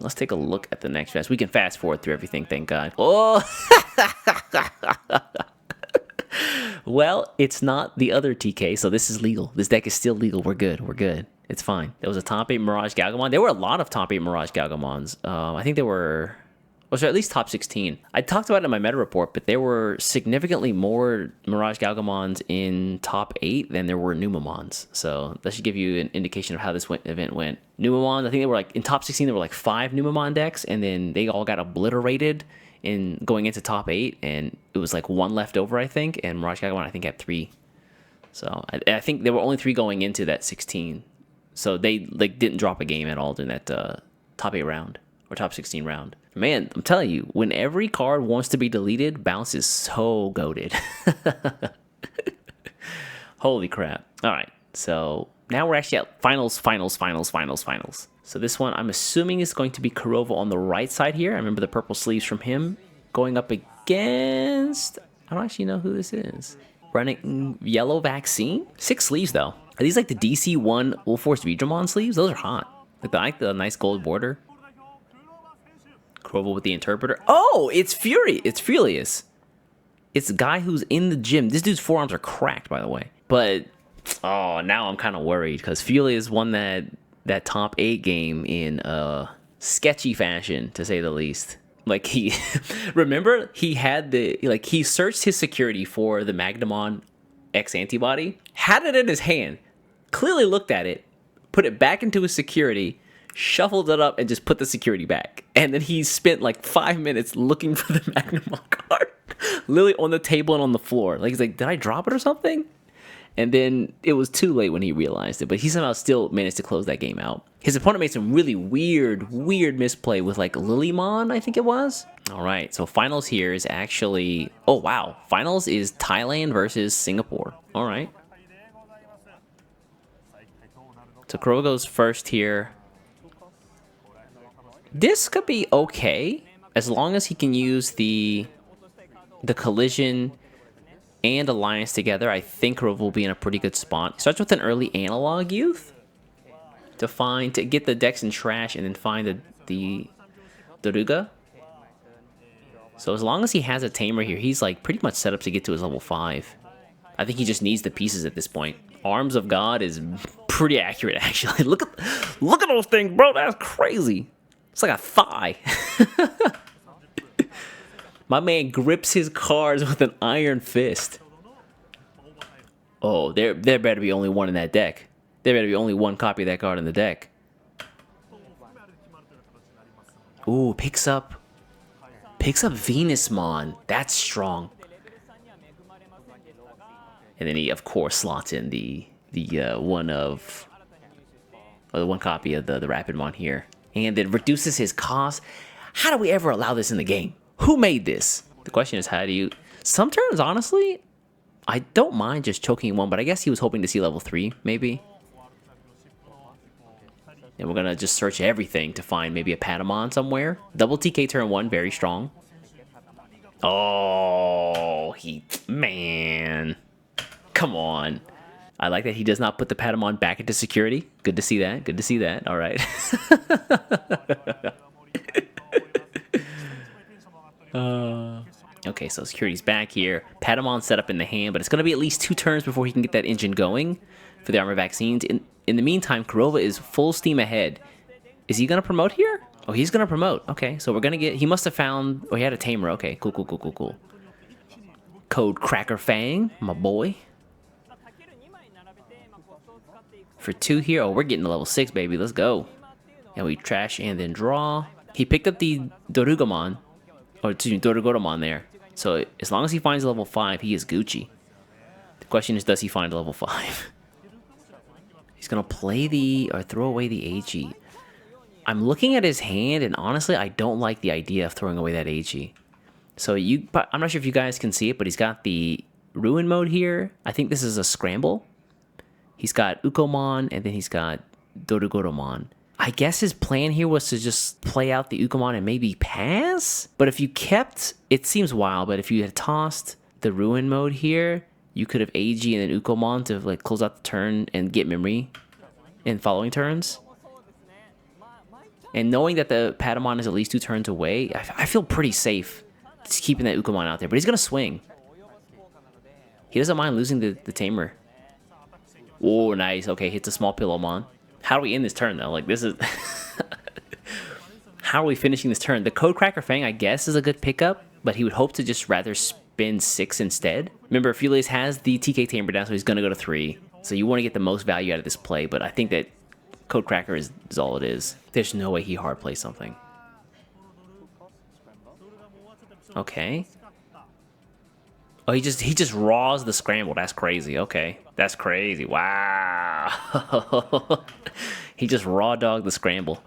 Let's take a look at the next fast. We can fast forward through everything, thank God. Oh! Well, it's not the other TK, so this is legal. This deck is still legal. We're good. We're good. It's fine. There was a top 8 Mirage Galgamon. There were a lot of top 8 Mirage Galgamons. I think there were... Or so at least top 16. I talked about it in my meta report, but there were significantly more Mirage Galgamons in top 8 than there were Numemons. So that should give you an indication of how this event went. Numemons, I think they were like, in top 16, there were like 5 Numemon decks, and then they all got obliterated in going into top 8, and it was like 1 left over, I think, and Mirage Galgamon, I think, had 3. So I think there were only 3 going into that 16. So they like didn't drop a game at all during that top 8 round, or top 16 round. Man, I'm telling you, when every card wants to be deleted, Bounce is so goated. Holy crap. All right, so now we're actually at finals. So this one, I'm assuming is going to be Kurova on the right side here. I remember the purple sleeves from him going up against... I don't actually know who this is. Running yellow vaccine? 6 sleeves, though. Are these like the DC1 Ulforce Digimon sleeves? Those are hot. Like the nice gold border. Kurova with the interpreter. Oh, it's Fury. It's Furious. It's a guy who's in the gym. This dude's forearms are cracked, by the way. But, oh, now I'm kind of worried because Furious won that top 8 game in sketchy fashion, to say the least. Like, he... remember? He had the... Like, he searched his security for the Magnamon X antibody. Had it in his hand. Clearly looked at it. Put it back into his security. Shuffled it up and just put the security back. And then he spent like 5 minutes looking for the Magnamon card. Literally on the table and on the floor. Like, he's like, did I drop it or something? And then it was too late when he realized it. But he somehow still managed to close that game out. His opponent made some really weird misplay with like Lilymon, I think it was. All right, so finals here is actually... Oh, wow. Finals is Thailand versus Singapore. All right. So Kurova goes first here. This could be okay, as long as he can use the collision and alliance together. I think Kurova will be in a pretty good spot. He starts with an early analog youth to get the Dex and trash, and then find the Daruga. So as long as he has a tamer here, he's like pretty much set up to get to his level 5. I think he just needs the pieces at this point. Arms of God is pretty accurate, actually. Look at those things, bro. That's crazy. It's like a thigh. My man grips his cards with an iron fist. Oh, there better be only one in that deck. There better be only one copy of that card in the deck. Ooh, picks up Venusmon. That's strong. And then he, of course, slots in the one copy of the Rapidmon here. And it reduces his cost. How do we ever allow this in the game? Who made this? The question is, how do you... Some turns, honestly, I don't mind just choking one, but I guess he was hoping to see level 3, maybe. And we're going to just search everything to find maybe a Patamon somewhere. Double TK turn 1, very strong. Oh, man. Come on. I like that he does not put the Patamon back into security. Good to see that. Good to see that. All right. Okay, so security's back here. Patamon set up in the hand, but it's going to be at least 2 turns before he can get that engine going for the armor vaccines. In the meantime, Kurova is full steam ahead. Is he going to promote here? Oh, he's going to promote. Okay, so we're going to get... He must have found... Oh, he had a tamer. Okay, cool. Code Cracker Fang, my boy. For 2 here. Oh, we're getting to level 6, baby. Let's go. And we trash and then draw. He picked up the Dorugamon. Or, excuse me, Dorugoramon there. So, as long as he finds level 5, he is Gucci. The question is, does he find level 5? He's going to play or throw away the AG. I'm looking at his hand, and honestly, I don't like the idea of throwing away that AG. So, I'm not sure if you guys can see it, but he's got the Ruin mode here. I think this is a scramble. He's got Ukomon, and then he's got Dorugoramon. I guess his plan here was to just play out the Ukomon and maybe pass? But if you kept... It seems wild, but if you had tossed the Ruin mode here, you could have AG and then Ukomon to like close out the turn and get memory in following turns. And knowing that the Patamon is at least 2 turns away, I feel pretty safe just keeping that Ukamon out there. But he's going to swing. He doesn't mind losing the Tamer. Oh, nice. Okay, hits a small Pillowmon. How do we end this turn, though? Like, this is... How are we finishing this turn? The Code Cracker Fang, I guess, is a good pickup, but he would hope to just rather spin 6 instead. Remember, Felius has the TK Tamer down, so he's going to go to 3. So you want to get the most value out of this play, but I think that Code Cracker is all it is. There's no way he hard plays something. Okay. Oh, he just raws the scramble. That's crazy. Okay. That's crazy. Wow. He just raw dogged the scramble.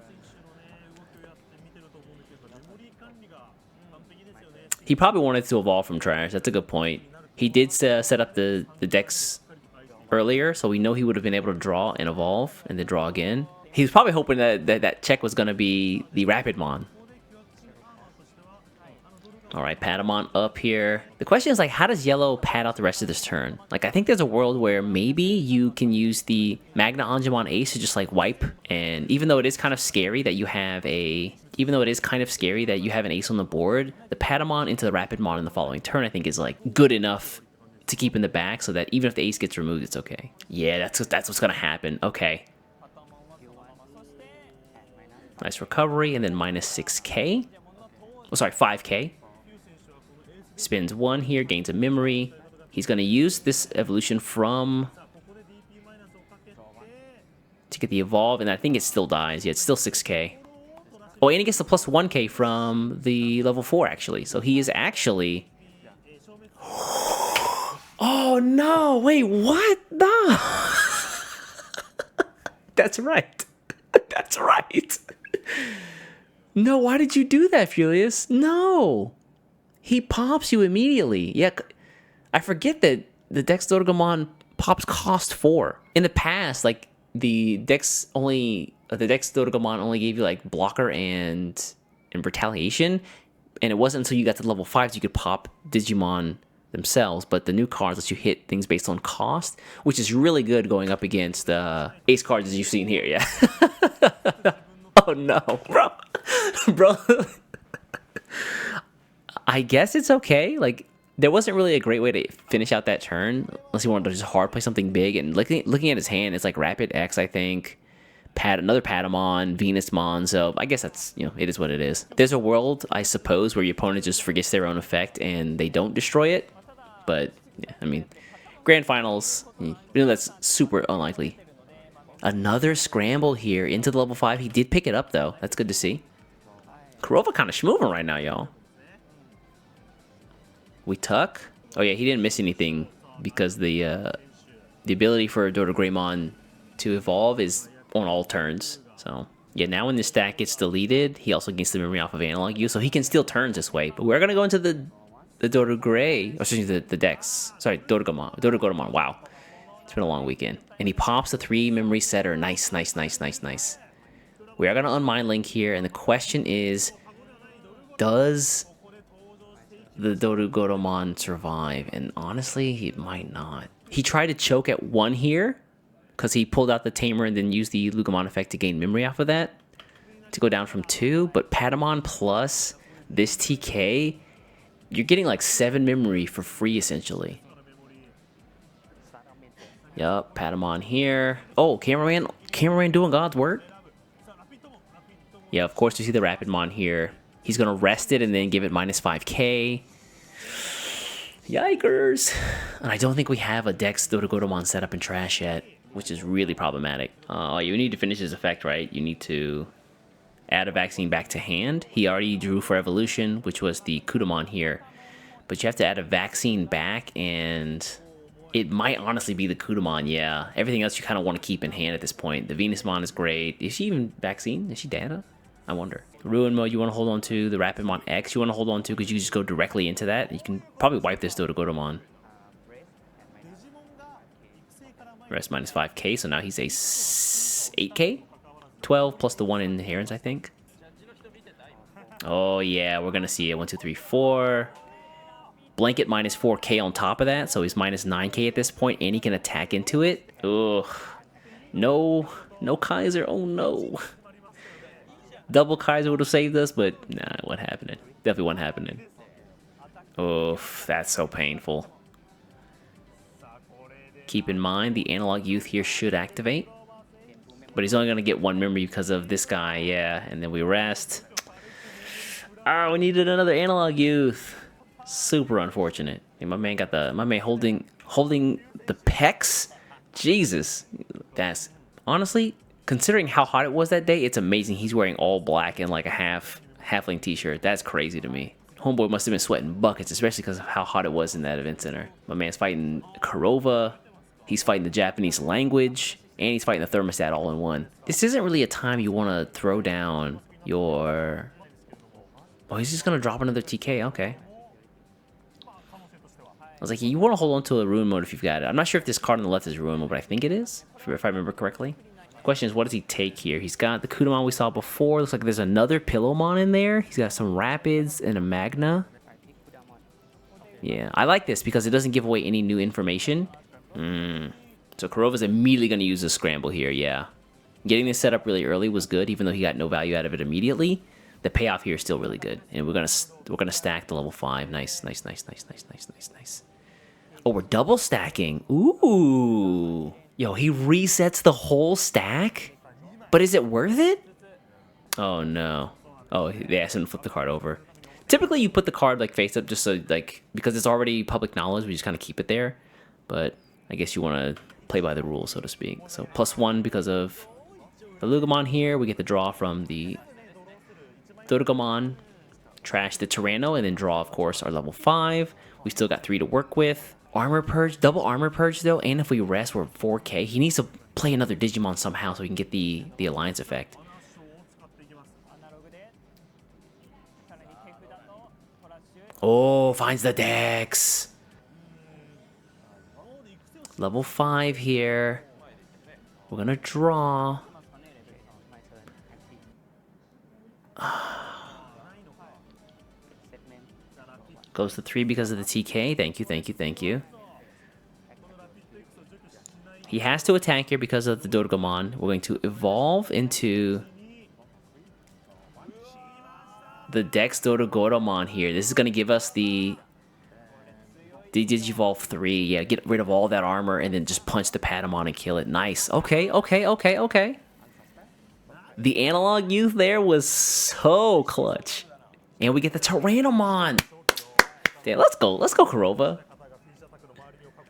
He probably wanted to evolve from trash. That's a good point. He did set up the Dex earlier, so we know he would have been able to draw and evolve and then draw again. He was probably hoping that check was going to be the Rapidmon. Alright, Patamon up here. The question is, like, how does yellow pad out the rest of this turn? Like, I think there's a world where maybe you can use the Magna Angemon Ace to just, like, wipe. And even though it is kind of scary that you have a... Even though it is kind of scary that you have an ace on the board, the Patamon into the Rapidmon in the following turn, I think, is, like, good enough to keep in the back so that even if the ace gets removed, it's okay. Yeah, that's what's going to happen. Okay. Nice recovery, and then minus 6k. Oh, sorry, 5k. Spins 1 here, gains a memory. He's going to use this evolution from... to get the evolve, and I think it still dies. Yeah, it's still 6k. Oh, and he gets the plus 1k from the level 4, actually. So he is actually... Oh, no! Wait, what? No! That's right. That's right. No, why did you do that, Furious? No! He pops you immediately. Yeah, I forget that the DexDorugoramon pops cost 4. In the past, like, the DexDorugoramon only gave you, like, blocker and retaliation. And it wasn't until you got to level 5 you could pop Digimon themselves. But the new cards let you hit things based on cost, which is really good going up against ace cards as you've seen here, yeah. Oh, no, bro. Bro. I guess it's okay. Like, there wasn't really a great way to finish out that turn unless you wanted to just hard play something big. And looking at his hand, it's like Rapid X, I think, another Patamon, Venusmon. So I guess that's, you know, it is what it is. There's a world, I suppose, where your opponent just forgets their own effect and they don't destroy it. But yeah, I mean, grand finals, you know, that's super unlikely. Another scramble here into the level 5. He did pick it up though. That's good to see. Kurova kind of schmoving right now, y'all. We tuck. Oh yeah, he didn't miss anything because the ability for DexDorugoramon to evolve is on all turns. So yeah, now when this stack gets deleted, he also gains the memory off of Analog U, so he can steal turns this way. But we're gonna go into the Dorugray, or excuse me, the Dex. Sorry, DexDorugoramon. Wow, it's been a long weekend. And he pops the 3 memory setter. Nice, nice, nice, nice, nice. We are gonna unmind Link here, and the question is, does the DexDorugoramon survive? And honestly, he might not. He tried to choke at 1 here because he pulled out the Tamer and then used the Lugomon effect to gain memory off of that to go down from 2. But Patamon plus this TK, you're getting like 7 memory for free essentially. Yup, Patamon here. Oh, cameraman doing God's work. Yeah, of course you see the Rapidmon here. He's going to rest it and then give it minus 5k. Yikers. And I don't think we have a DexDorugoramon set up in trash yet, which is really problematic. You need to finish his effect, right? You need to add a vaccine back to hand. He already drew for evolution, which was the Kudamon here. But you have to add a vaccine back, and it might honestly be the Kudamon, yeah. Everything else you kind of want to keep in hand at this point. The Venusmon is great. Is she even vaccine? Is she data? I wonder. Ruin mode you want to hold on to. The Rapidmon X you want to hold on to because you just go directly into that. You can probably wipe this DexDorugoramon. Rest minus 5k, so now he's a 8k? 12 plus the 1 inherence, I think. Oh yeah, we're gonna see it. 1, 2, 3, 4. Blanket minus 4k on top of that, so he's minus 9k at this point, and he can attack into it. Ugh. No Kaiser, oh no. Double Kaiser would have saved us, but nah, what happening? Definitely wasn't happening. Oof, that's so painful. Keep in mind, the analog youth here should activate. But he's only going to get one memory because of this guy, yeah. And then we rest. Ah, we needed another analog youth. Super unfortunate. And my man holding the pecs. Jesus. That's honestly, considering how hot it was that day, it's amazing he's wearing all black and like a halfling t-shirt. That's crazy to me. Homeboy must have been sweating buckets, especially because of how hot it was in that event center. My man's fighting Kurova. He's fighting the Japanese language. And he's fighting the thermostat all in one. This isn't really a time you want to throw down your... Oh, he's just going to drop another TK. Okay. I was like, you want to hold on to a ruin mode if you've got it. I'm not sure if this card on the left is ruin mode, but I think it is, if I remember correctly. Question is, what does he take here? He's got the Kudamon we saw before. Looks like there's another Pillowmon in there. He's got some Rapids and a Magna. Yeah, I like this because it doesn't give away any new information. So Kurova's immediately going to use a scramble here, yeah. Getting this set up really early was good, even though he got no value out of it immediately. The payoff here is still really good. And we're gonna stack the level 5. Nice, nice, nice, nice, nice, nice, nice, nice. Oh, we're double stacking. Ooh. Yo, he resets the whole stack? But is it worth it? Oh, no. Oh, they asked him to flip the card over. Typically, you put the card like face up just so, like, because it's already public knowledge, we just kind of keep it there. But I guess you want to play by the rules, so to speak. So +1 because of the Lugamon here. We get the draw from the Dorugoramon, trash the Tyranno, and then draw, of course, our level 5. We still got 3 to work with. Armor Purge, double Armor Purge, though, and if we rest, we're 4k. He needs to play another Digimon somehow so we can get the Alliance effect. Oh, finds the Dex. Level 5 here. We're gonna draw. Goes to 3 because of the TK. Thank you, thank you, thank you. He has to attack here because of the Dorugoramon. We're going to evolve into the DexDorugoramon here. This is going to give us the Digivolve 3. Yeah, get rid of all that armor and then just punch the Patamon and kill it. Nice. Okay, okay, okay, okay. The analog youth there was so clutch. And we get the Tyrannomon. Damn, let's go, Kurova.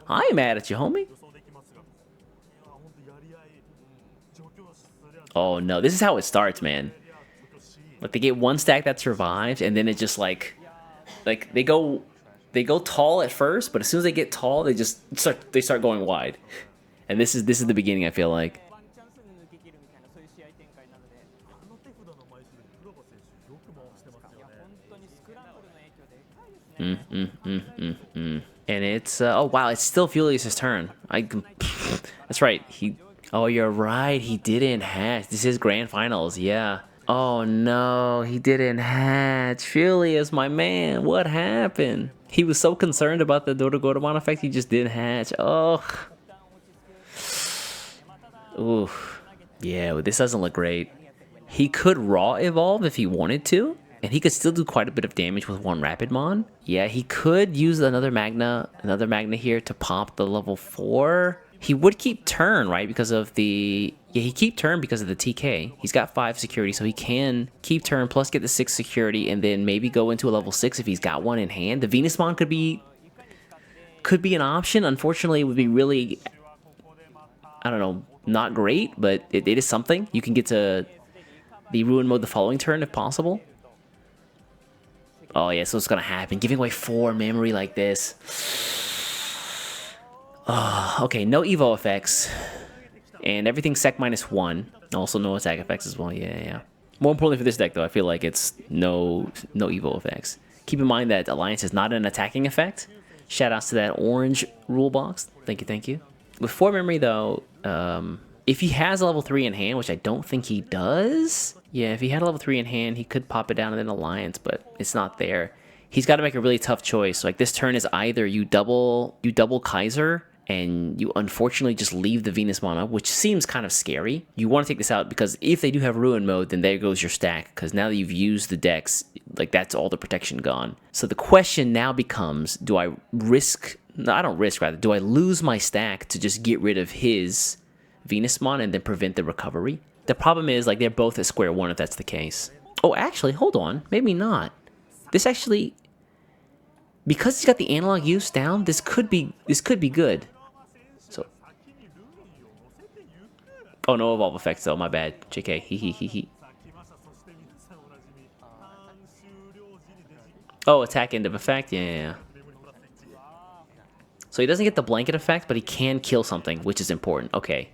I ain't mad at you, homie. Oh no, this is how it starts, man. Like they get one stack that survives, and then it just like they go tall at first, but as soon as they get tall, they start going wide. And this is the beginning, I feel like. And it's oh wow, it's still Furious' turn. That's right. Oh, you're right. He didn't hatch. This is grand finals. Yeah. Oh no, he didn't hatch. Furious, my man, what happened? He was so concerned about the Dorugoramon effect, he just didn't hatch. Oh. Ooh. Yeah, well, this doesn't look great. He could raw evolve if he wanted to. And he could still do quite a bit of damage with one Rapidmon. Yeah, he could use another Magna here to pop the level 4. He would keep turn, right? Because of the... Yeah, he keep turn because of the TK. He's got 5 security, so he can keep turn plus get the 6 security and then maybe go into a level 6 if he's got one in hand. The Venusmon could be an option. Unfortunately, it would be really... I don't know, not great, but it is something. You can get to the Ruin mode the following turn if possible. Oh yeah, so it's gonna happen. Giving away 4 memory like this. Okay, no Evo effects. And everything's sec -1. Also no attack effects as well, yeah. More importantly for this deck though, I feel like it's no Evo effects. Keep in mind that Alliance is not an attacking effect. Shoutouts to that orange rule box. Thank you, thank you. With 4 memory though, if he has a level 3 in hand, which I don't think he does... Yeah, if he had a level 3 in hand, he could pop it down in an Alliance, but it's not there. He's got to make a really tough choice. Like, this turn is either you double Kaiser and you unfortunately just leave the Venusmon up, which seems kind of scary. You want to take this out because if they do have Ruin Mode, then there goes your stack, because now that you've used the Dex, like that's all the protection gone. So the question now becomes, do I risk, no, I don't risk, rather, do I lose my stack to just get rid of his Venusmon and then prevent the recovery? The problem is, like, they're both at square one if that's the case. Oh, actually, hold on, maybe not. This actually, because he's got the analog use down, this could be good. So, oh, no evolve effects though, my bad. JK, he. Oh, attack end of effect, yeah. So he doesn't get the blanket effect, but he can kill something, which is important. Okay.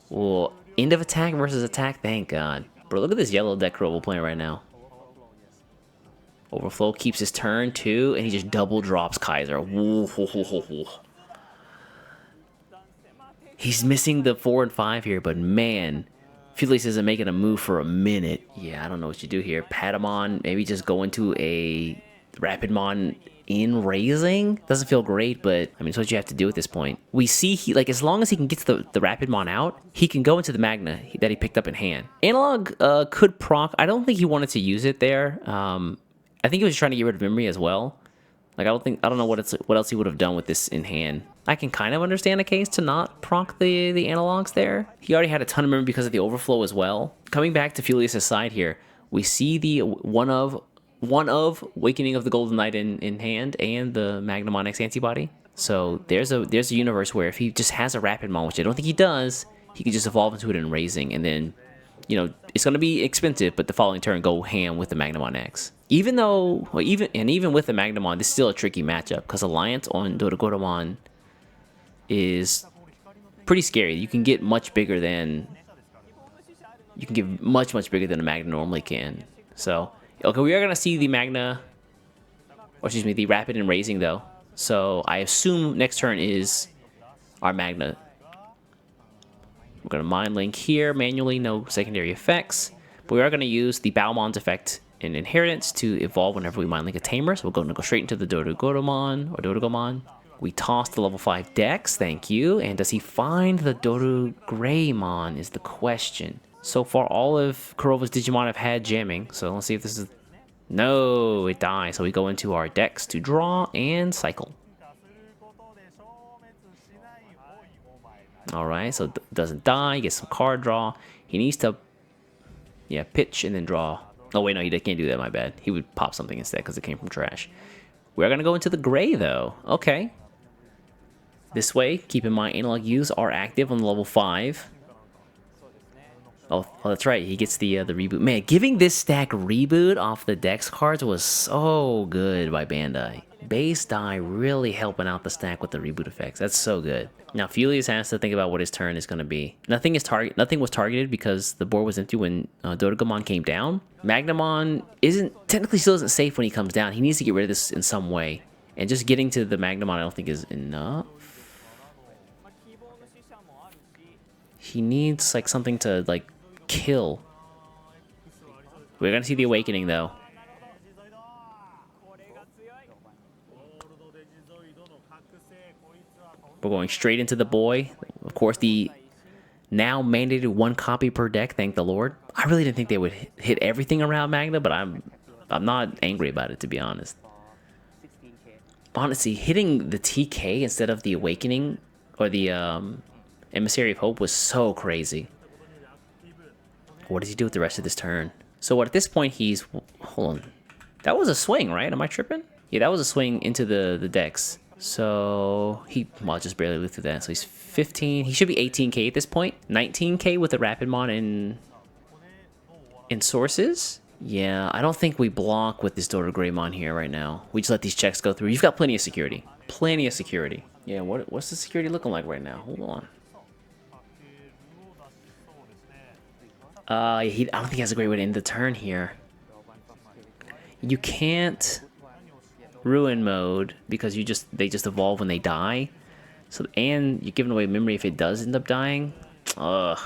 Well, end of attack versus attack, thank God. Bro, look at this yellow deck roll we're playing right now. Overflow keeps his turn too, and he just double drops Kaiser. Woo, ho, ho, ho, ho. He's missing the 4 and 5 here, but man, Felice isn't making a move for a minute. Yeah, I don't know what you do here. Patamon, maybe just go into a Rapidmon in raising. Doesn't feel great, but I mean, it's what you have to do at this point. We see he, like, as long as he can get the Rapidmon out, he can go into the Magna that he picked up in hand. Analog could proc. I don't think he wanted to use it there. I think he was trying to get rid of memory as well. Like, I don't know what else he would have done with this in hand. I can kind of understand a case to not proc the analogs there. He already had a ton of memory because of the overflow as well. Coming back to Felius' side here, we see the one of Awakening of the Golden Knight in hand and the Magnamon X antibody. So there's a universe where if he just has a Rapidmon, which I don't think he does, he could just evolve into it in raising, and then, you know, it's going to be expensive, but the following turn go ham with the Magnamon X. Even though, well, even with the Magnamon, this is still a tricky matchup because Alliance on Dorugoramon is pretty scary. You can get much bigger than much bigger than a Magna normally can. So, okay, we are gonna see the Magna, or excuse me, the Rapid and Raising though. So I assume next turn is our Magna. We're gonna Mind Link here manually, no secondary effects. But we are gonna use the Balmon's effect in Inheritance to evolve whenever we Mind Link a Tamer. So we're gonna go straight into the Dorugoramon or Dorugomon. We toss the level 5 Dex, thank you. And does he find the Dorugoramon is the question. So far, all of Kurova's Digimon have had jamming. So let's see if this is... No, it dies. So we go into our Dex to draw and cycle. Alright, so it doesn't die. Gets some card draw. He needs to... Yeah, pitch and then draw. Oh, wait, no, he can't do that, my bad. He would pop something instead because it came from trash. We're going to go into the gray, though. Okay. This way, keep in mind, analog U's are active on level 5. Oh, that's right. He gets the reboot. Man, giving this stack reboot off the Dex cards was so good by Bandai. Base die really helping out the stack with the reboot effects. That's so good. Now, Felius has to think about what his turn is going to be. Nothing was targeted because the board was empty when Dorugomon came down. Magnamon technically still isn't safe when he comes down. He needs to get rid of this in some way. And just getting to the Magnamon I don't think is enough. He needs, like, something to, like, kill. We're gonna see the Awakening, though. We're going straight into the boy. Of course, the now mandated 1 copy per deck, thank the Lord. I really didn't think they would hit everything around Magna, but I'm not angry about it, to be honest. Honestly, hitting the TK instead of the Awakening, or the, Emissary of Hope was so crazy. What does he do with the rest of this turn? So what, at this point he's... Hold on. That was a swing, right? Am I tripping? Yeah, that was a swing into the Dex. So he... Well, just barely lived through that. So he's 15. He should be 18k at this point. 19k with the Rapidmon in Sources. Yeah, I don't think we block with this Dorugoramon here right now. We just let these checks go through. You've got plenty of security. Plenty of security. Yeah, what's the security looking like right now? Hold on. I don't think he has a great way to end the turn here. You can't ruin mode because they just evolve when they die. So, and you're giving away memory if it does end up dying. Ugh.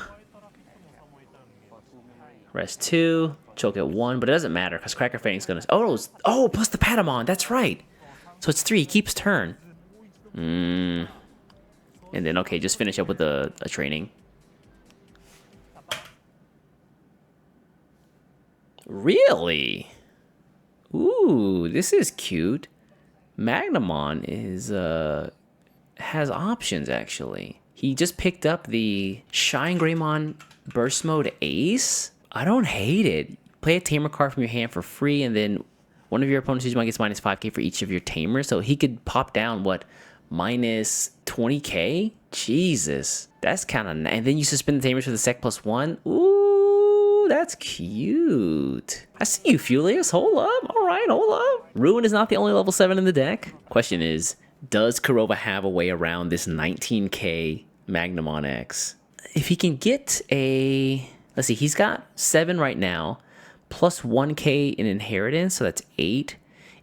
Rest 2, choke at 1, but it doesn't matter because Cracker Fang's gonna... Oh, plus the Patamon, that's right. So it's 3, he keeps turn. And then, okay, just finish up with a training. Really? Ooh, this is cute. Magnamon is, has options, actually. He just picked up the Shine Greymon Burst Mode Ace. I don't hate it. Play a tamer card from your hand for free, and then one of your opponent's Digimon gets minus 5k for each of your tamers. So he could pop down, what, minus 20k? Jesus. That's kind of nice. And then you suspend the tamers for the sec +1. Ooh, that's cute. I see you, Fulius. Hold up. All right, hold up. Ruin is not the only level 7 in the deck. Question is, does Kurova have a way around this 19k Magnamon X? If he can get a... Let's see, he's got 7 right now, plus 1k in inheritance, so that's 8.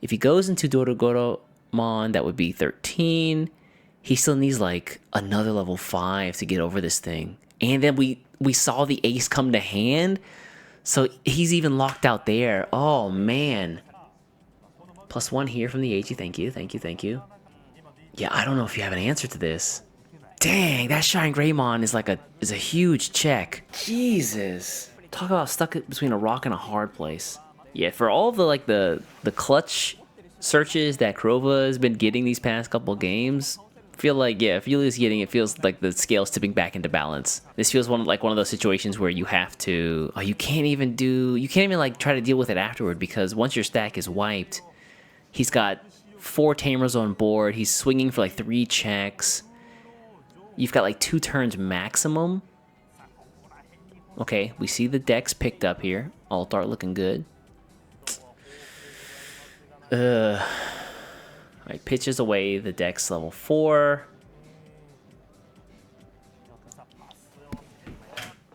If he goes into Dorugoramon, that would be 13. He still needs like another level 5 to get over this thing. And then we saw the ace come to hand, so he's even locked out there. Oh man. Plus 1 here from the HE. Thank you, thank you, thank you. Yeah, I don't know if you have an answer to this. Dang, that Shine Greymon is a huge check. Jesus. Talk about stuck between a rock and a hard place. Yeah, for all the like the clutch searches that Kurova has been getting these past couple games, feel like, yeah, if Yulia's getting it, feels like the scale's tipping back into balance. This feels one of those situations where you have to, you can't even like try to deal with it afterward, because once your stack is wiped, he's got 4 tamers on board, he's swinging for like 3 checks. You've got like 2 turns maximum. Okay, we see the Dex picked up here. Alt art looking good. Alright, pitches away the Dex level 4.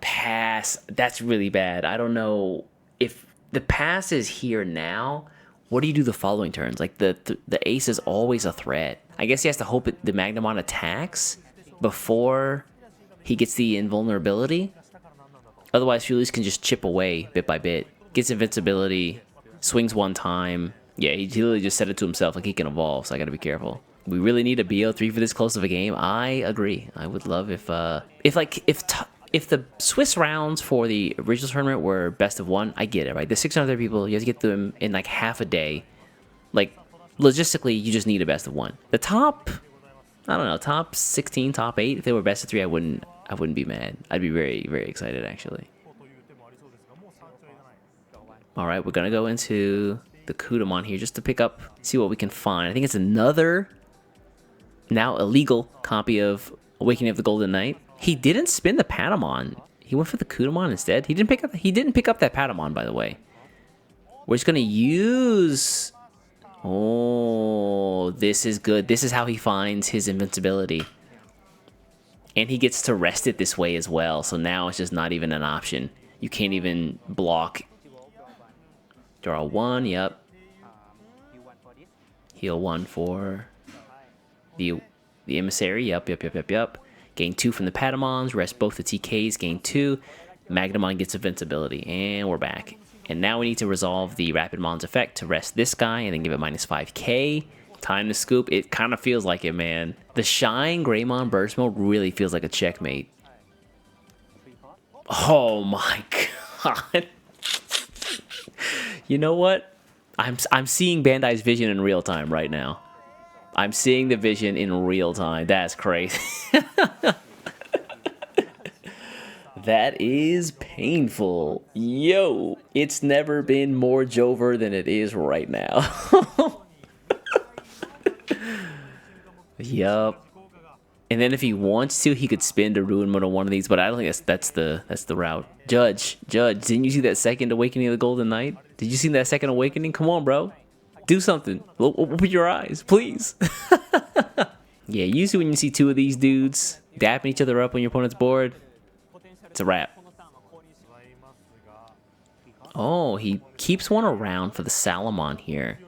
Pass. That's really bad. I don't know if the pass is here now. What do you do the following turns? Like the ace is always a threat. I guess he has to hope the Magnamon attacks before he gets the invulnerability. Otherwise, Fulius can just chip away bit by bit. Gets invincibility, swings 1 time. Yeah, he literally just said it to himself, like he can evolve, so I gotta be careful. We really need a BO3 for this close of a game. I agree. I would love if the Swiss rounds for the original tournament were best of 1, I get it, right? The 600 people, you have to get them in like half a day. Like, logistically, you just need a best of 1. The top, I don't know, top 16, top 8, if they were best of 3, I wouldn't be mad. I'd be very, very excited, actually. Alright, we're gonna go into the Kudamon here just to pick up, see what we can find. I think it's another, now illegal, copy of Awakening of the Golden Knight. He didn't spin the Patamon. He went for the Kudamon instead. He didn't pick up that Patamon, by the way. We're just gonna use... Oh, this is good. This is how he finds his invincibility. And he gets to rest it this way as well, so now it's just not even an option. You can't even block. Draw 1, yep. Heal 1 for the Emissary, yep. Gain 2 from the Patamons, rest both the TKs, gain 2. Magnamon gets invincibility, and we're back. And now we need to resolve the Rapidmon's effect to rest this guy, and then give it minus 5k. Time to scoop. It kind of feels like it, man. The Shine Greymon Burst Mode really feels like a checkmate. Oh my god. You know what? I'm seeing Bandai's vision in real time right now. I'm seeing the vision in real time. That's crazy. That is painful. Yo, it's never been more Jover than it is right now. Yup. And then if he wants to, he could spin to ruin mode on one of these, but I don't think that's the route. Judge, didn't you see that second Awakening of the Golden Knight? Did you see that second Awakening? Come on, bro. Do something. Open your eyes, please. Yeah, usually when you see 2 of these dudes dapping each other up on your opponent's board, it's a wrap. Oh, he keeps 1 around for the Salamon here.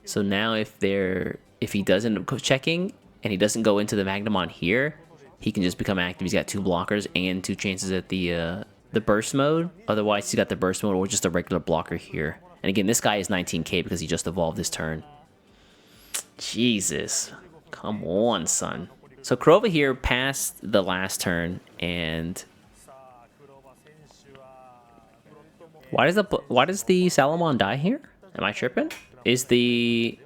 So now if he does end up checking and he doesn't go into the Magnamon here, he can just become active. He's got 2 blockers and 2 chances at the burst mode. Otherwise, he's got the burst mode or just a regular blocker here. And again, this guy is 19k because he just evolved this turn. Jesus. Come on, son. So Kurova here passed the last turn, and why does the Salamon die here? Am I tripping? Is the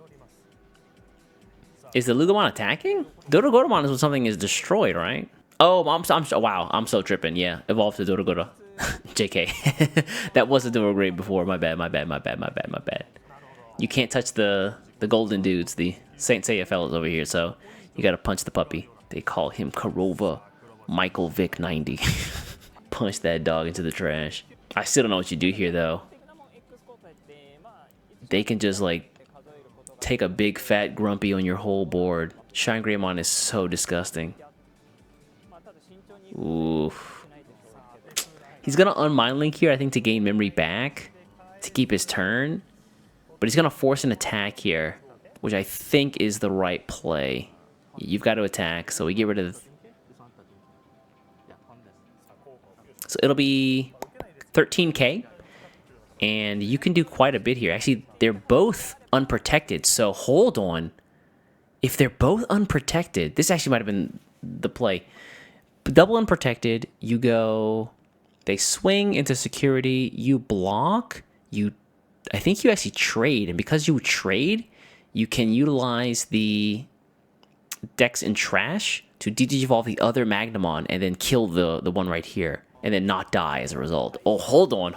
Lugomon attacking? Dorugoramon is when something is destroyed, right? Oh, wow, I'm so tripping. Yeah, evolved to Dorogoro. JK. That was a Dorograde before. My bad. You can't touch the golden dudes, the Saint Seiya fellas over here, so you gotta punch the puppy. They call him Kurova Michael Vick 90. Punch that dog into the trash. I still don't know what you do here, though. They can just, like, take a big fat grumpy on your whole board. Shine Greymon is so disgusting. Oof. He's gonna unmind Link here, I think, to gain memory back to keep his turn. But he's gonna force an attack here, which I think is the right play. You've got to attack, so we get rid of... So it'll be 13k, and you can do quite a bit here. Actually, they're both unprotected, so hold on. If they're both unprotected, this actually might have been the play. Double unprotected, you go... They swing into security, you block, I think you actually trade, and because you trade, you can utilize the Dex and Trash to Digivolve the other Magnamon and then kill the one right here, and then not die as a result. Oh, hold on.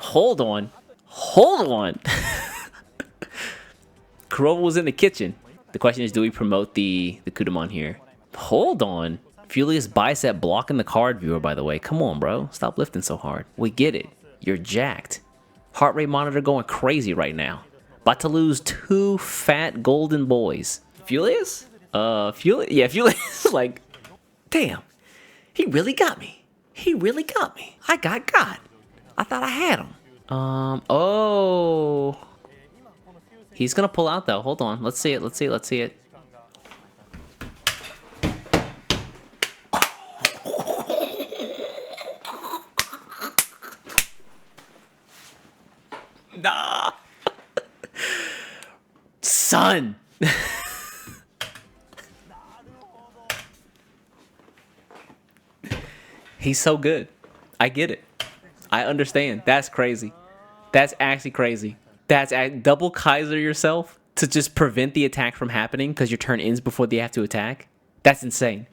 Kurova was in the kitchen. The question is, do we promote the Kudamon here? Hold on. Furious Bicep blocking the card viewer, by the way. Come on, bro. Stop lifting so hard. We get it. You're jacked. Heart rate monitor going crazy right now. About to lose 2 fat golden boys. Furious? Furious? Yeah, Furious is like, damn. He really got me. I got God. I thought I had him. Oh. He's gonna pull out, though. Hold on. Let's see it. Nah. Son. He's so good. I get it. I understand. That's crazy. That's actually crazy. Double Kaiser yourself to just prevent the attack from happening because your turn ends before they have to attack. That's insane.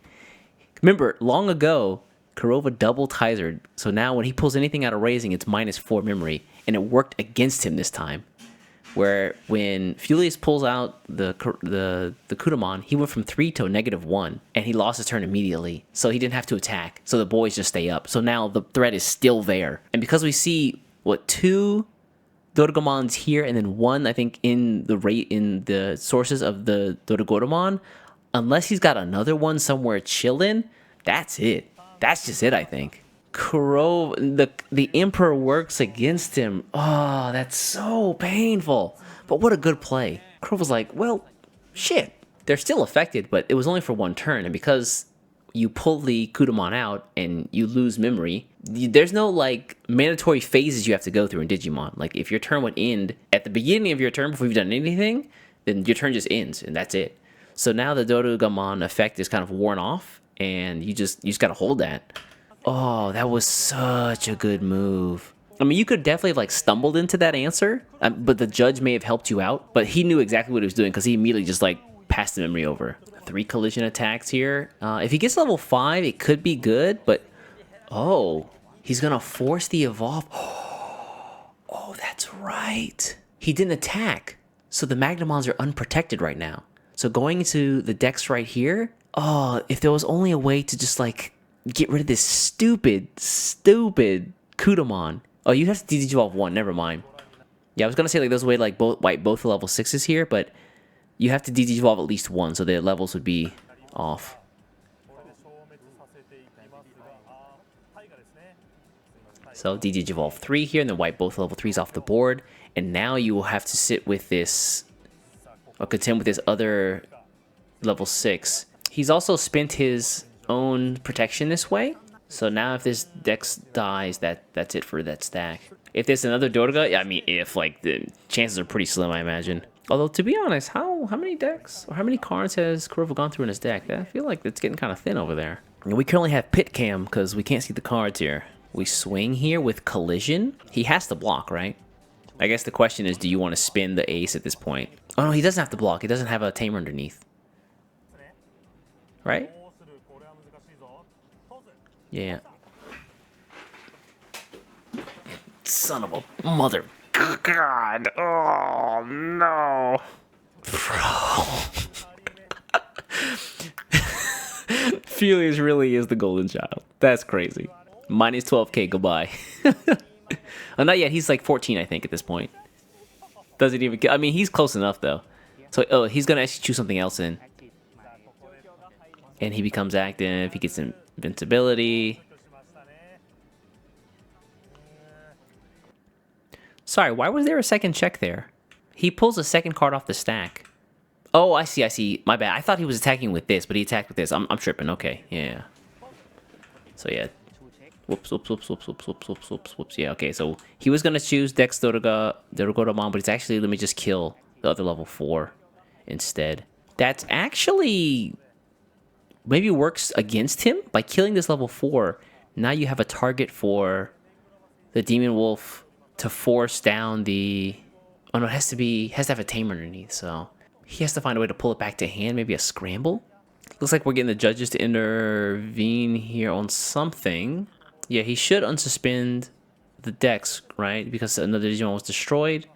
Remember, long ago, Kurova double Kaisered, so now when he pulls anything out of raising, it's -4 memory, and it worked against him this time. Where when Furious pulls out the Kudamon, he went from 3 to a -1, and he lost his turn immediately, so he didn't have to attack, so the boys just stay up. So now the threat is still there. And because we see, 2 Dorugomons here, and then 1, I think, in the sources of the Dorugoramon, unless he's got another one somewhere chilling, that's it. That's just it, I think. Kurova, the Emperor works against him. Oh, that's so painful. But what a good play. Kurova's like, well, shit. They're still affected, but it was only for 1 turn. And because you pull the Kudamon out and you lose memory, there's no, like, mandatory phases you have to go through in Digimon. Like, if your turn would end at the beginning of your turn before you've done anything, then your turn just ends, and that's it. So now the Dorugamon effect is kind of worn off, and you just gotta hold that. Oh, that was such a good move. I mean, you could definitely have, like, stumbled into that answer, but the judge may have helped you out. But he knew exactly what he was doing because he immediately just, like, passed the memory over. 3 collision attacks here. If he gets level 5, it could be good, but... Oh, he's gonna force the evolve. Oh, that's right. He didn't attack, so the Magnamons are unprotected right now. So going into the Dex right here... Oh, if there was only a way to just, like... get rid of this stupid Kudamon. Oh, you have to Digivolve 1, never mind. Yeah, I was gonna say, like, there's a way to, like, wipe both the level 6s here, but you have to Digivolve at least 1, so the levels would be off. So Digivolve 3 here, and then wipe both level 3s off the board, and now you will have to sit with this, or contend with this other level 6. He's also spent his own protection this way, so now if this Dex dies, that's it for that stack. If there's another Doruga, I mean, if, like, the chances are pretty slim, I imagine. Although, to be honest, how many decks or how many cards has Kurova gone through in his deck? I feel like it's getting kind of thin over there. And we currently have Pit Cam because we can't see the cards here. We swing here with Collision. He has to block, right? I guess the question is, do you want to spin the ace at this point? Oh, no, he doesn't have to block. He doesn't have a tamer underneath. Right? Yeah. Son of a mother. God. Oh, no. Bro. Felius really is the golden child. That's crazy. Minus 12k, goodbye. Oh, not yet. He's like 14, I think, at this point. Doesn't even... I mean, he's close enough, though. So, oh, he's going to actually choose something else in. And he becomes active. He gets invincibility. Sorry, why was there a second check there? He pulls a second card off the stack. Oh, I see. My bad. I thought he was attacking with this, but he attacked with this. I'm tripping. Okay, yeah. So, yeah. Whoops. Yeah, okay, so he was going to choose DexDorugoramon, but it's actually, let me just kill the other level 4 instead. That's actually maybe works against him. By killing this level 4, now you have a target for the Demon Wolf to force down the... Oh, no, it has to have a tamer underneath, so... He has to find a way to pull it back to hand, maybe a scramble. Looks like we're getting the judges to intervene here on something. Yeah, he should unsuspend the Dex, right? Because another Digimon was destroyed.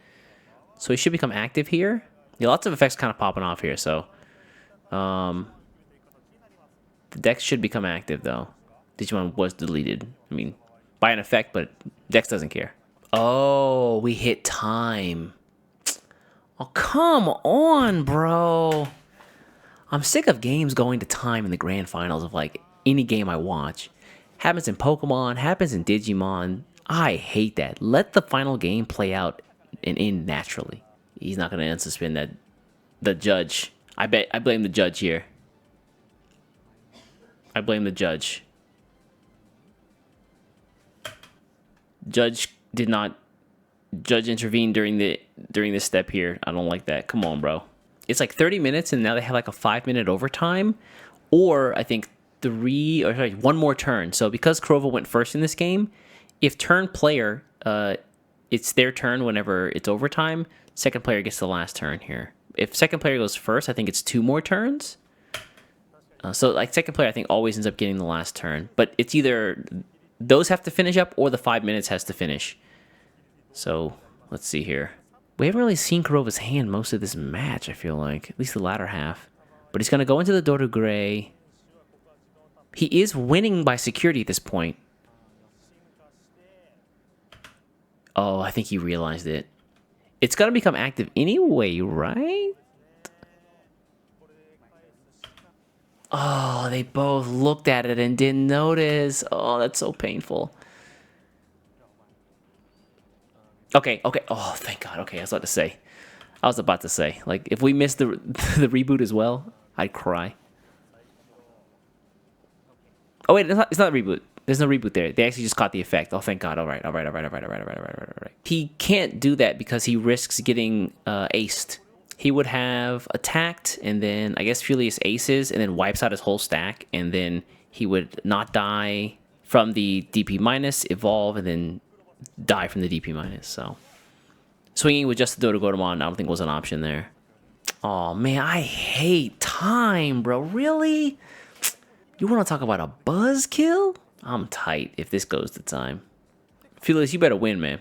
So he should become active here. Yeah, lots of effects kind of popping off here, so... the Dex should become active, though. Digimon was deleted. I mean, by an effect, but Dex doesn't care. Oh, we hit time. Oh, come on, bro. I'm sick of games going to time in the grand finals of, like, any game I watch. Happens in Pokemon, happens in Digimon. I hate that. Let the final game play out and end naturally. He's not going to unsuspend that. The judge. I blame the judge here. I blame the judge. Judge intervened during this step here. I don't like that. Come on, bro. It's like 30 minutes, and now they have like a 5-minute overtime, or I think one more turn. So because Kurova went first in this game, if turn player, it's their turn whenever it's overtime. Second player gets the last turn here. If second player goes first, I think it's 2 more turns. So like second player, I think always ends up getting the last turn. But it's either those have to finish up or the 5 minutes has to finish. So let's see here. We haven't really seen Kurova's hand most of this match, I feel like. At least the latter half. But he's going to go into the Dorugray. He is winning by security at this point. Oh, I think he realized it. It's going to become active anyway, right? Oh, they both looked at it and didn't notice. Oh, that's so painful. Okay. Oh, thank God. Okay, I was about to say. Like, if we missed the reboot as well, I'd cry. Oh, wait, it's not a reboot. There's no reboot there. They actually just caught the effect. Oh, thank God. All right. He can't do that because he risks getting aced. He would have attacked, and then I guess Furious aces, and then wipes out his whole stack, and then he would not die from the DP minus, evolve, and then die from the DP minus. So swinging with just the Dorugoramon, I don't think was an option there. Oh man, I hate time, bro. Really? You want to talk about a buzzkill? I'm tight if this goes to time. Furious, you better win, man.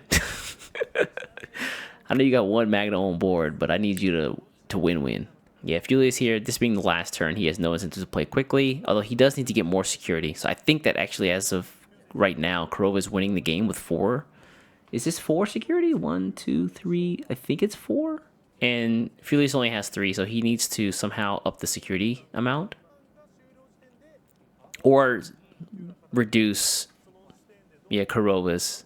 I know you got one Magna on board, but I need you to win. Yeah, Furious here, this being the last turn, he has no incentive to play quickly, although he does need to get more security. So I think that actually, as of right now, Kurova is winning the game with 4. Is this 4 security? 1, 2, 3. I think it's 4. And Furious only has 3, so he needs to somehow up the security amount. Or reduce, Kurova's.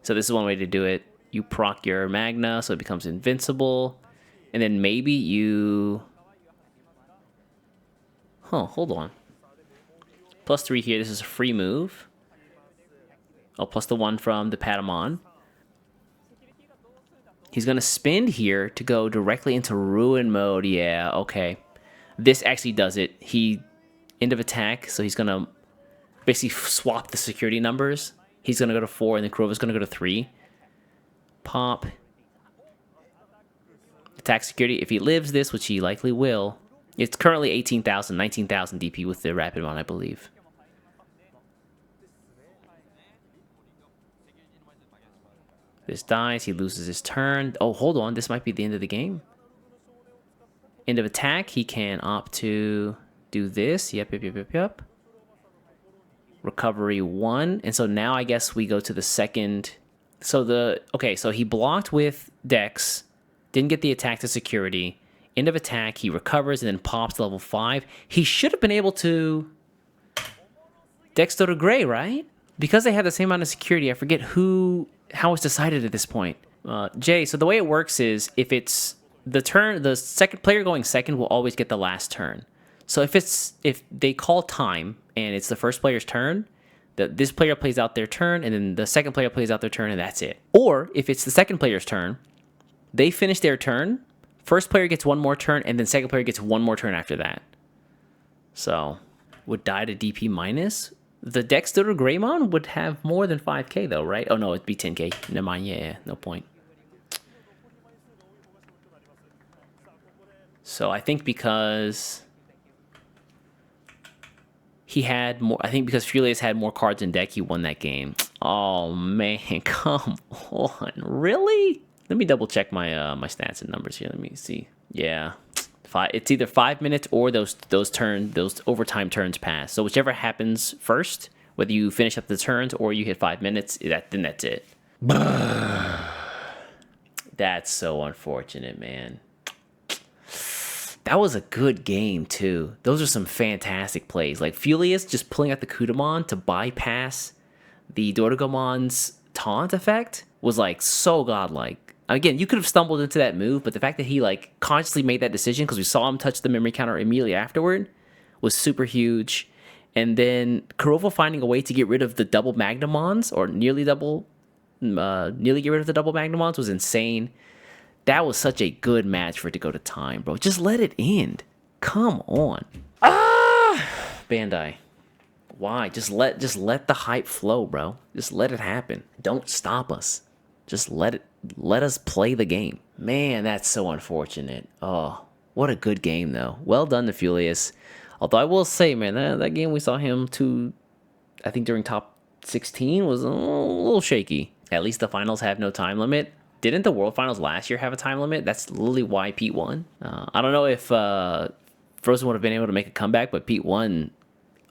So this is one way to do it. You proc your Magna, so it becomes invincible. And then maybe you... hold on. +3 here, this is a free move. Oh, plus the 1 from the Patamon. He's going to spin here to go directly into ruin mode. Yeah, okay. This actually does it. He end of attack, so he's going to basically swap the security numbers. He's going to go to 4, and then Kurova's going to go to 3. Pop. Attack security. If he lives this, which he likely will, it's currently 18,000, 19,000 DP with the Rapidmon, I believe. This dies, he loses his turn. Oh, hold on, this might be the end of the game. End of attack, he can opt to do this. Yep. Recovery 1. And so now I guess we go to the second. So so he blocked with Dex, didn't get the attack to security. End of attack, he recovers and then pops to level 5. He should have been able to DexDorugoramon, right? Because they have the same amount of security, I forget how it's decided at this point. Jay, so the way it works is if it's the turn, the second player going second will always get the last turn. So if they call time and it's the first player's turn, this player plays out their turn and then the second player plays out their turn and that's it. Or if it's the second player's turn, they finish their turn, first player gets one more turn and then second player gets one more turn after that. So would die to DP minus. The DexDorugoramon would have more than 5k though, right? Oh no, it'd be 10k. Never mind, yeah, no point. So I think because he had more, I think because Furious had more cards in deck, he won that game. Oh man, come on, really? Let me double check my my stats and numbers here. Let me see. Yeah. It's either 5 minutes or those overtime turns pass. So whichever happens first, whether you finish up the turns or you hit 5 minutes, then that's it. That's so unfortunate, man. That was a good game too. Those are some fantastic plays. Like Furious just pulling out the Kudamon to bypass the Dorugomon's taunt effect was like so godlike. Again, you could have stumbled into that move, but the fact that he like consciously made that decision because we saw him touch the memory counter immediately afterward was super huge. And then Kurova finding a way to get rid of the double Magnamons or nearly get rid of the double Magnamons was insane. That was such a good match for it to go to time, bro. Just let it end. Come on. Bandai. Why? Just let the hype flow, bro. Just let it happen. Don't stop us. Just let us play the game. Man, that's so unfortunate. Oh, what a good game, though. Well done to Furious. Although I will say, man, that game we saw him to, I think during top 16 was a little shaky. At least the finals have no time limit. Didn't the World Finals last year have a time limit? That's literally why Pete won. I don't know if Frozen would have been able to make a comeback, but Pete won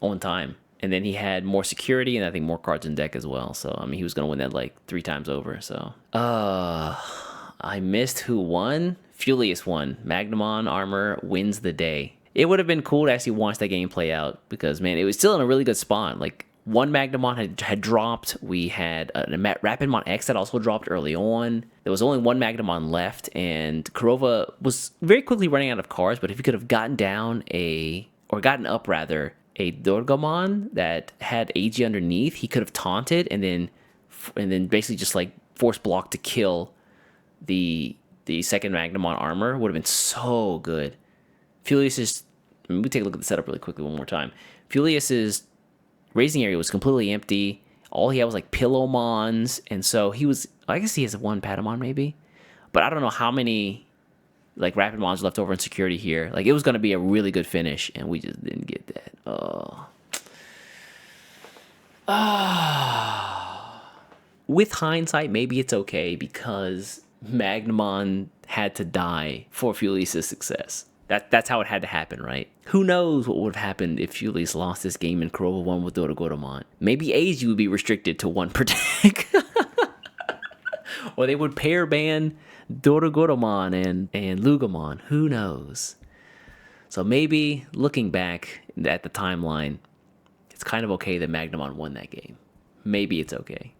on time. And then he had more security and I think more cards in deck as well. So, I mean, he was going to win that like 3 times over. So, I missed who won. Furious won. Magnamon Armor wins the day. It would have been cool to actually watch that game play out because, man, it was still in a really good spot. Like, one Magnamon had dropped. We had a Rapidmon X that also dropped early on. There was only one Magnamon left, and Kurova was very quickly running out of cards. But if he could have gotten up a Dorgamon that had AG underneath, he could have taunted and then basically just like force block to kill the second Magnamon armor. Would have been so good. Furious we take a look at the setup really quickly one more time. Furious's raising area was completely empty. All he had was like Pillowmons, and so I guess he has one Patamon maybe, but I don't know how many like Rapidmons left over in security here. Like it was going to be a really good finish, and we just didn't get that. With hindsight, maybe it's okay because Magnamon had to die for Furious' success. That's how it had to happen, right? Who knows what would have happened if Furious lost this game and Kurova won with Dorugoramon. Maybe AG would be restricted to 1 per deck. Or they would pair ban Dorugoramon and Lugamon. Who knows? So maybe, looking back at the timeline, it's kind of okay that Magnamon won that game. Maybe it's okay.